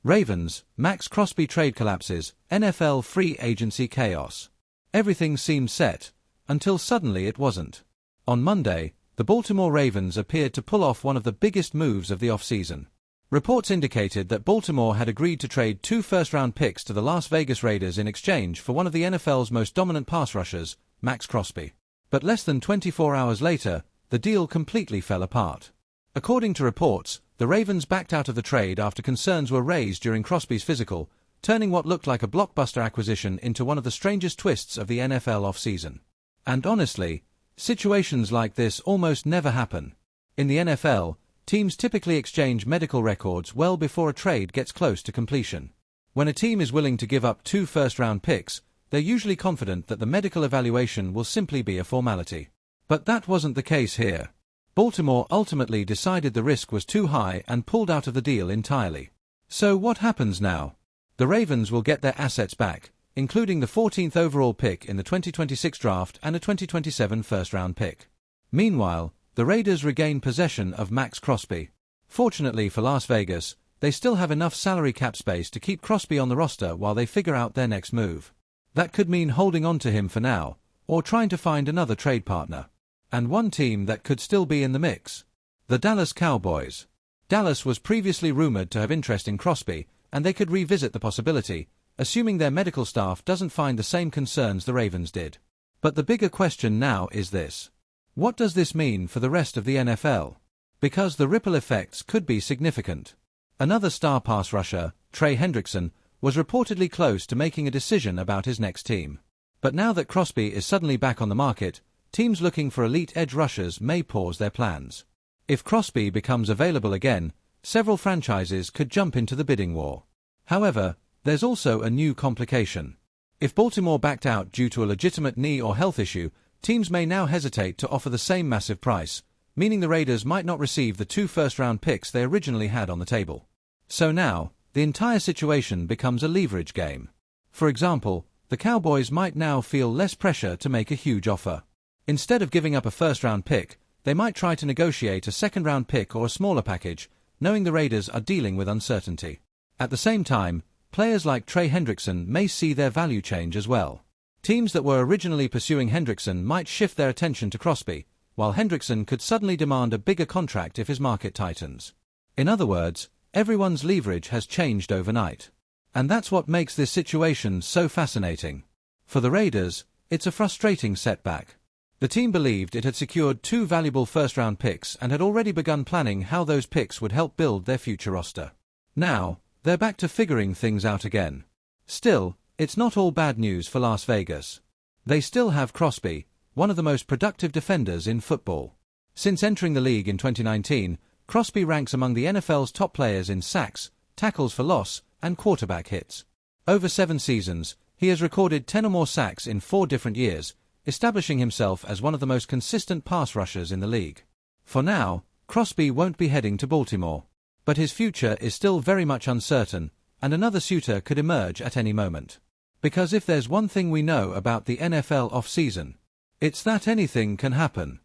Ravens, Max Crosby trade collapses, NFL free agency chaos. Everything seemed set, until suddenly it wasn't. On Monday, the Baltimore Ravens appeared to pull off one of the biggest moves of the offseason. Reports indicated that Baltimore had agreed to trade 2 first-round picks to the Las Vegas Raiders in exchange for one of the NFL's most dominant pass rushers, Max Crosby. But less than 24 hours later, the deal completely fell apart. According to reports, the Ravens backed out of the trade after concerns were raised during Crosby's physical, turning what looked like a blockbuster acquisition into one of the strangest twists of the NFL offseason. And honestly, situations like this almost never happen. In the NFL, teams typically exchange medical records well before a trade gets close to completion. When a team is willing to give up 2 first-round picks, they're usually confident that the medical evaluation will simply be a formality. But that wasn't the case here. Baltimore ultimately decided the risk was too high and pulled out of the deal entirely. So what happens now? The Ravens will get their assets back, including the 14th overall pick in the 2026 draft and a 2027 first-round pick. Meanwhile, the Raiders regain possession of Max Crosby. Fortunately for Las Vegas, they still have enough salary cap space to keep Crosby on the roster while they figure out their next move. That could mean holding on to him for now, or trying to find another trade partner. And one team that could still be in the mix: the Dallas Cowboys. Dallas was previously rumored to have interest in Crosby, and they could revisit the possibility, assuming their medical staff doesn't find the same concerns the Ravens did. But the bigger question now is this: what does this mean for the rest of the NFL? Because the ripple effects could be significant. Another star pass rusher, Trey Hendrickson, was reportedly close to making a decision about his next team. But now that Crosby is suddenly back on the market, teams looking for elite edge rushers may pause their plans. If Crosby becomes available again, several franchises could jump into the bidding war. However, there's also a new complication. If Baltimore backed out due to a legitimate knee or health issue, teams may now hesitate to offer the same massive price, meaning the Raiders might not receive the 2 first-round picks they originally had on the table. So now, the entire situation becomes a leverage game. For example, the Cowboys might now feel less pressure to make a huge offer. Instead of giving up a first-round pick, they might try to negotiate a second-round pick or a smaller package, knowing the Raiders are dealing with uncertainty. At the same time, players like Trey Hendrickson may see their value change as well. Teams that were originally pursuing Hendrickson might shift their attention to Crosby, while Hendrickson could suddenly demand a bigger contract if his market tightens. In other words, everyone's leverage has changed overnight. And that's what makes this situation so fascinating. For the Raiders, it's a frustrating setback. The team believed it had secured 2 valuable first-round picks and had already begun planning how those picks would help build their future roster. Now, they're back to figuring things out again. Still, it's not all bad news for Las Vegas. They still have Crosby, one of the most productive defenders in football. Since entering the league in 2019, Crosby ranks among the NFL's top players in sacks, tackles for loss, and quarterback hits. Over 7 seasons, he has recorded 10 or more sacks in 4 different years, establishing himself as one of the most consistent pass rushers in the league. For now, Crosby won't be heading to Baltimore. But his future is still very much uncertain, and another suitor could emerge at any moment. Because if there's one thing we know about the NFL offseason, it's that anything can happen.